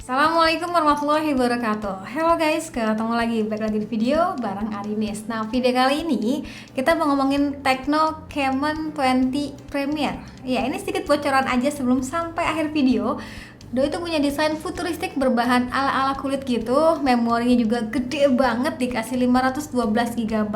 Assalamualaikum warahmatullahi wabarakatuh. Hello guys, ketemu lagi, balik lagi di video bareng Arinis. Nah, video kali ini kita mau ngomongin Tecno Camon 20 Premier. Ya, ini sedikit bocoran aja sebelum sampai akhir video. Doi itu punya desain futuristik berbahan ala-ala kulit gitu. Memorinya juga gede banget, dikasih 512 GB.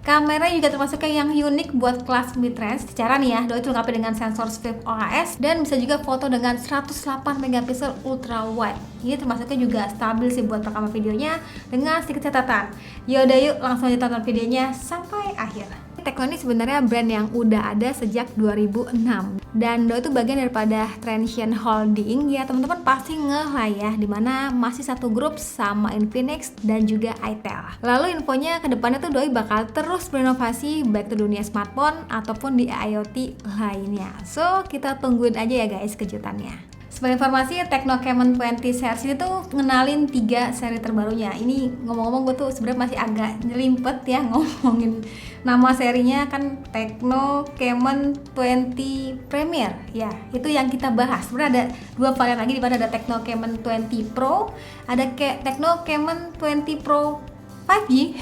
Kameranya juga termasuk yang unik buat kelas mid-range. Secara nih ya, Doi itu dilengkapi dengan sensor swift OIS dan bisa juga foto dengan 108 megapiksel ultra wide. Ini termasuknya juga stabil sih buat rekaman videonya dengan sedikit catatan. Yaudah yuk langsung aja tonton videonya sampai akhir. Tecno ini sebenarnya brand yang udah ada sejak 2006 dan Doi itu bagian daripada Transsion Holding. Ya teman-teman pasti ngeh lah ya, dimana masih satu grup sama Infinix dan juga itel. Lalu infonya ke depannya tuh Doi bakal terus berinovasi baik di dunia smartphone ataupun di IoT lainnya. So kita tungguin aja ya guys kejutannya. Sebagai informasi, Tecno Camon 20 series ini tuh ngenalin 3 seri terbarunya. Ini ngomong-ngomong gue tuh sebenarnya masih agak nyelimpet ya ngomongin nama serinya, kan Tecno Camon 20 Premier. Ya, itu yang kita bahas. Sebenarnya ada 2 varian lagi, di mana ada Tecno Camon 20 Pro, ada Tecno Camon 20 Pro 5G.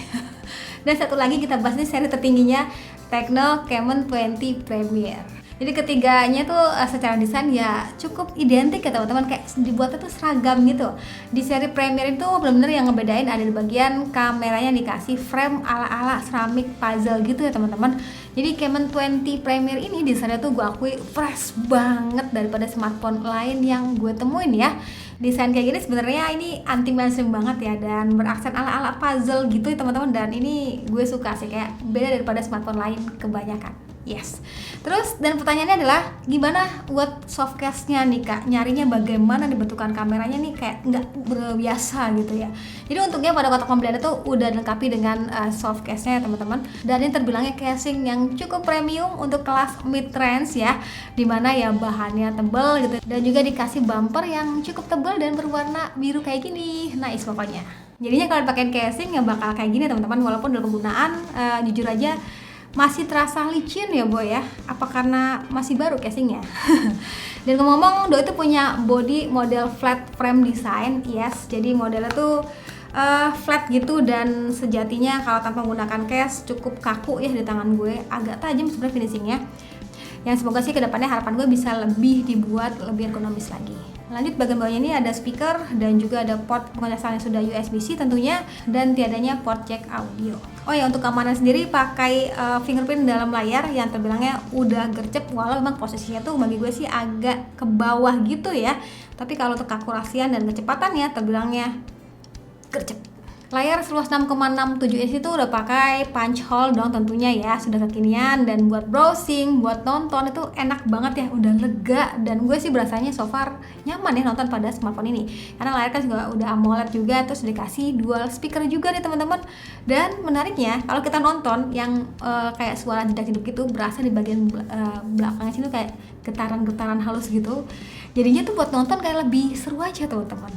Dan satu lagi kita bahas ini seri tertingginya, Tecno Camon 20 Premier. Jadi ketiganya tuh secara desain ya cukup identik ya teman-teman, kayak dibuatnya tuh seragam gitu. Di seri Premier itu benar-benar yang ngebedain ada di bagian kameranya dikasih frame ala-ala ceramic puzzle gitu ya teman-teman. Jadi Camon 20 Premier ini desainnya tuh gue akui fresh banget daripada smartphone lain yang gue temuin ya. Desain kayak gini sebenarnya ini anti mainstream banget ya, dan beraksen ala-ala puzzle gitu ya teman-teman, dan ini gue suka sih, kayak beda daripada smartphone lain kebanyakan. Yes. Terus dan pertanyaannya adalah gimana buat softcase-nya nih Kak? Nyarinya bagaimana dibentukan kameranya nih, kayak nggak biasa gitu ya. Jadi untungnya pada kotak pembelian itu udah dilengkapi dengan softcase-nya ya teman-teman. Dan ini terbilangnya casing yang cukup premium untuk kelas mid-range ya, dimana ya bahannya tebal gitu, dan juga dikasih bumper yang cukup tebal dan berwarna biru kayak gini. Nice pokoknya. Jadinya kalau dipakein casing ya bakal kayak gini teman-teman, walaupun dalam penggunaan jujur aja masih terasa licin ya boy ya, apa karena masih baru casingnya. Dan ngomong-ngomong, Doi itu punya body model flat frame design. Yes, jadi modelnya tuh flat gitu, dan sejatinya kalau tanpa menggunakan case cukup kaku ya di tangan gue, agak tajam sebenarnya finishingnya. Yang semoga sih kedepannya harapan gue bisa lebih dibuat lebih ergonomis lagi. Lanjut, bagian bawahnya ini ada speaker dan juga ada port pengecasan yang sudah USB-C tentunya, dan tiadanya port jack audio. Oh ya, untuk keamanan sendiri pakai fingerprint dalam layar yang terbilangnya udah gercep, walau memang posisinya tuh bagi gue sih agak ke bawah gitu ya. Tapi kalau untuk keakurasian dan kecepatannya terbilangnya gercep. Layar seluas 6,67 inch itu udah pakai punch hole dong tentunya ya, sudah kekinian, dan buat browsing, buat nonton itu enak banget ya, udah lega, dan gue sih berasanya so far nyaman ya nonton pada smartphone ini. Karena layar kan juga udah AMOLED juga, terus dikasih dual speaker juga nih teman-teman. Dan menariknya kalau kita nonton yang kayak suara jedak-jeduk gitu, berasa di bagian belakangnya sini tuh kayak getaran-getaran halus gitu. Jadinya tuh buat nonton kayak lebih seru aja teman-teman.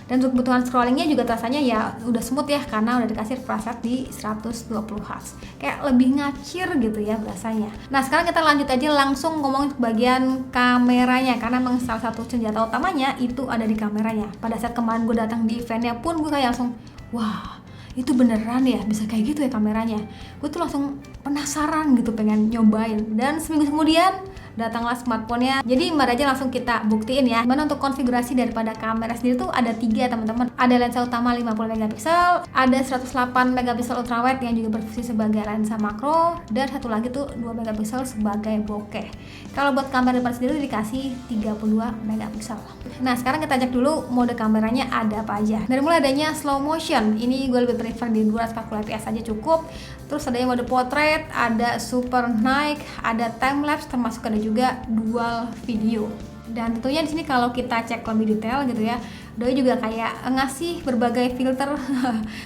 Dan untuk kebutuhan scrollingnya juga rasanya ya udah smooth ya, karena udah dikasih refresh rate di 120 Hz. Kayak lebih ngacir gitu ya berasanya. Nah sekarang kita lanjut aja langsung ngomong ke bagian kameranya, karena memang salah satu senjata utamanya itu ada di kameranya. Pada saat kemarin gue datang di eventnya pun gue kayak langsung wah, itu beneran ya bisa kayak gitu ya kameranya. Gue tuh langsung penasaran gitu, pengen nyobain. Dan seminggu kemudian datanglah smartphone-nya. Jadi mari aja langsung kita buktiin ya. Dimana untuk konfigurasi daripada kamera sendiri tuh ada 3 teman-teman. Ada lensa utama 50 megapiksel, ada 108 megapiksel ultrawide yang juga berfungsi sebagai lensa makro, dan satu lagi tuh 2 megapiksel sebagai bokeh. Kalau buat kamera depan sendiri dikasih 32 megapiksel. Nah sekarang kita cek dulu mode kameranya ada apa aja. Dari mulai adanya slow motion, ini gue lebih prefer di 240 fps aja cukup. Terus adanya mode portrait, ada super night, ada time lapse, termasuk ada juga dual video. Dan tentunya di sini kalau kita cek lebih detail gitu ya, Doi juga kayak ngasih berbagai filter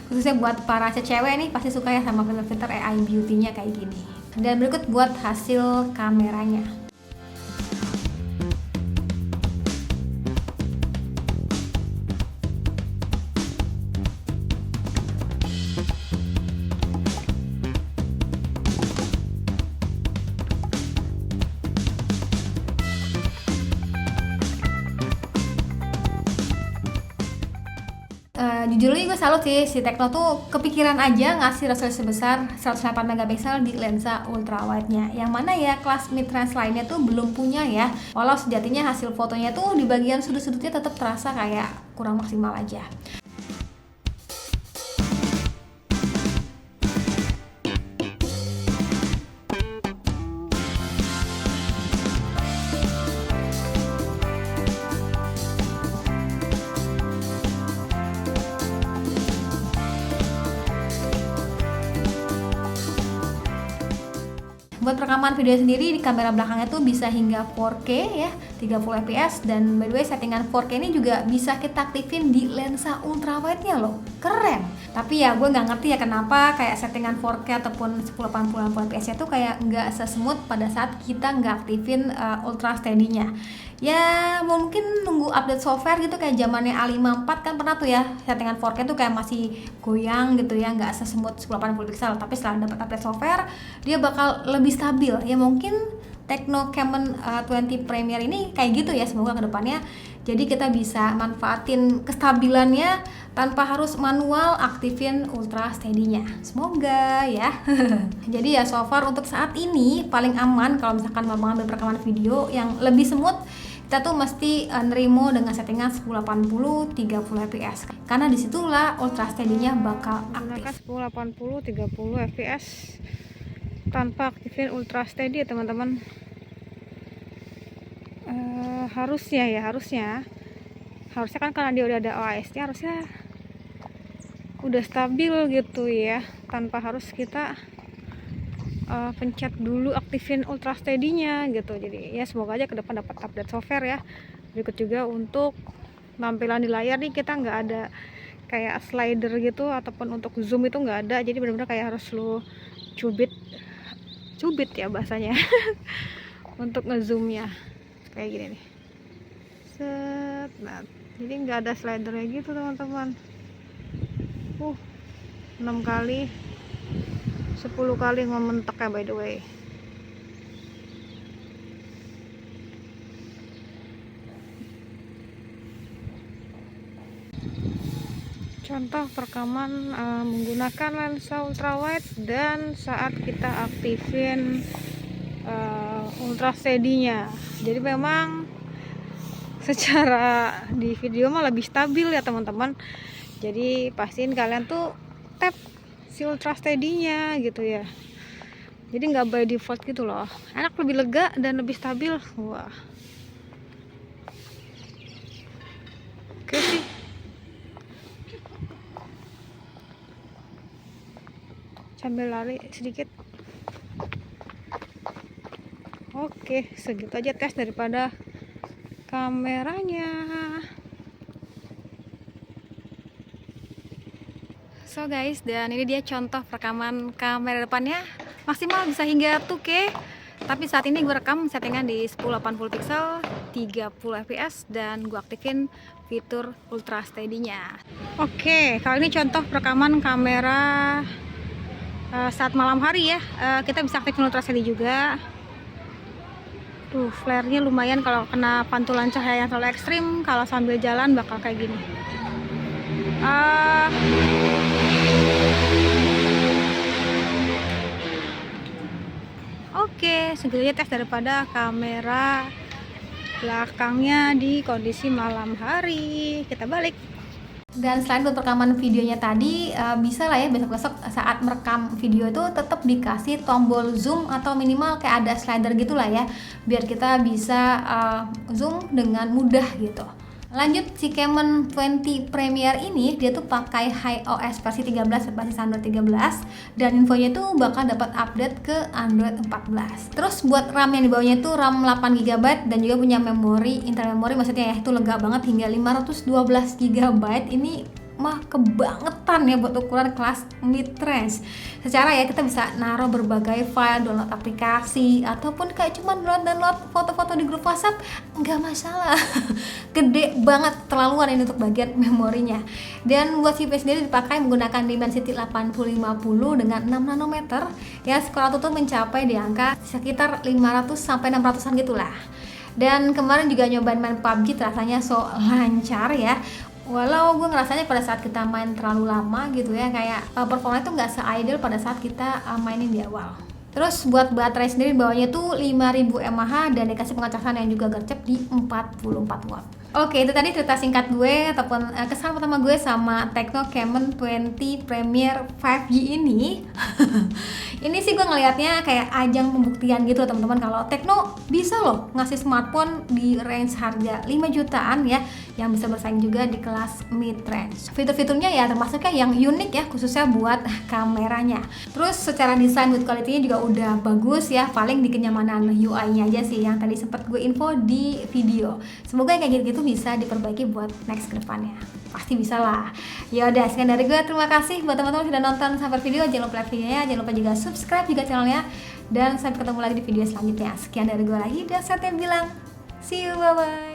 khususnya buat para cewek nih pasti suka ya sama filter-filter AI beauty-nya kayak gini. Dan berikut buat hasil kameranya. Jujur gue salut sih, si Tecno tuh kepikiran aja ngasih resolusi sebesar 108 megapiksel di lensa ultrawide-nya, yang mana ya kelas mid-range lainnya tuh belum punya ya. Walau sejatinya hasil fotonya tuh di bagian sudut-sudutnya tetap terasa kayak kurang maksimal aja. Buat rekaman video sendiri di kamera belakangnya tuh bisa hingga 4K ya, 30 fps, dan by the way settingan 4K ini juga bisa kita aktifin di lensa ultrawide-nya loh. Keren. Tapi ya gue nggak ngerti ya kenapa kayak settingan 4K ataupun 1080 fps tuh kayak nggak sesmooth pada saat kita nggak aktifin ultra steady-nya. Ya mungkin nunggu update software gitu, kayak zamannya A54 kan pernah tuh ya settingan 4K tuh kayak masih goyang gitu ya, nggak sesmooth 1080 pixel. Tapi setelah dapat update software dia bakal lebih stabil. Ya mungkin Tecno Camon 20 Premier ini kayak gitu ya, semoga kedepannya jadi kita bisa manfaatin kestabilannya tanpa harus manual aktifin ultra steady-nya. Semoga ya. Jadi ya so far untuk saat ini paling aman kalau misalkan mau mengambil perekaman video yang lebih smooth, kita tuh mesti nerimo dengan settingan 1080 30 fps. Karena disitulah ultra steady-nya bakal aktif. 1080 30 fps tanpa aktifin ultra steady ya teman-teman. Harusnya kan karena dia udah ada OAS-nya, harusnya udah stabil gitu ya, tanpa harus kita pencet dulu aktifin ultra steady-nya gitu. Jadi ya semoga aja ke depan dapat update software ya. Berikut juga untuk tampilan di layar nih, kita nggak ada kayak slider gitu ataupun untuk zoom itu nggak ada, jadi benar-benar kayak harus lu cubit ya bahasanya untuk ngezoomnya kayak gini nih. Set. Nah, jadi nggak ada slidernya gitu teman-teman. 6 kali 10 kali ngementek ya by the way. Contoh perekaman menggunakan lensa ultrawide dan saat kita aktifin ultra steady-nya. Jadi memang secara di video mah lebih stabil ya teman-teman. Jadi pastiin kalian tuh tap si ultra steady-nya gitu ya. Jadi nggak by default gitu loh. Enak, lebih lega dan lebih stabil. Wah. Oke sih. Sambil lari sedikit. Oke, segitu aja tes daripada kameranya. So guys, dan ini dia contoh rekaman kamera depannya, maksimal bisa hingga 2K. Tapi saat ini gue rekam settingan di 1080 pixel 30 fps dan gue aktifin fitur ultra steady-nya. Oke, kali ini contoh rekaman kamera saat malam hari ya. Kita bisa aktifin ultra steady juga. Tuh, flare-nya lumayan kalau kena pantulan cahaya yang terlalu ekstrim. Kalau sambil jalan bakal kayak gini. Oke, segitu aja tes daripada kamera belakangnya di kondisi malam hari. Kita balik. Dan selain buat rekaman videonya tadi, bisa lah ya besok-besok saat merekam video itu tetap dikasih tombol zoom atau minimal kayak ada slider gitulah ya, biar kita bisa zoom dengan mudah gitu. Lanjut, si Camon 20 Premier ini dia tuh pakai HiOS versi 13 berbasis Android 13, dan infonya tuh bakal dapat update ke Android 14. Terus buat RAM yang dibawanya tuh RAM 8GB dan juga punya memori internal memory, maksudnya ya itu lega banget hingga 512GB. Ini mah kebangetan ya buat ukuran kelas mid-range. Secara ya kita bisa naruh berbagai file, download aplikasi, ataupun kayak cuma download foto-foto di grup WhatsApp, nggak masalah. Gede banget, terlaluan ini untuk bagian memorinya. Dan buat CPU sendiri dipakai menggunakan Dimensity 8050 dengan 6 nanometer. Ya skor tuh mencapai di angka sekitar 500 sampai 600-an gitulah. Dan kemarin juga nyobain main PUBG, rasanya so lancar ya. Walau gue ngerasanya pada saat kita main terlalu lama gitu ya, kayak performa itu nggak se-ideal pada saat kita mainin di awal. Terus buat baterai sendiri bawahnya tuh 5000 mAh dan dikasih pengecasan yang juga gercep di 44 watt. Oke, itu tadi cerita singkat gue ataupun kesan pertama gue sama Tecno Camon 20 Premier 5G ini. Ini sih gue ngelihatnya kayak ajang pembuktian gitu teman-teman, kalau Tecno bisa loh ngasih smartphone di range harga 5 jutaan ya, yang bisa bersaing juga di kelas mid range. Fitur-fiturnya ya termasuknya yang unik ya, khususnya buat kameranya. Terus secara desain build quality-nya juga udah bagus ya, paling di kenyamanan UI-nya aja sih yang tadi sempat gue info di video. Semoga yang kayak gitu-gitu bisa diperbaiki buat next ke depannya. Pasti bisa lah. Ya udah, sekian dari gue. Terima kasih buat teman-teman sudah nonton sampai video. Jangan lupa like videonya, jangan lupa juga subscribe juga channelnya, dan sampai ketemu lagi di video selanjutnya. Sekian dari gue lagi, dan saya bilang see you, bye bye.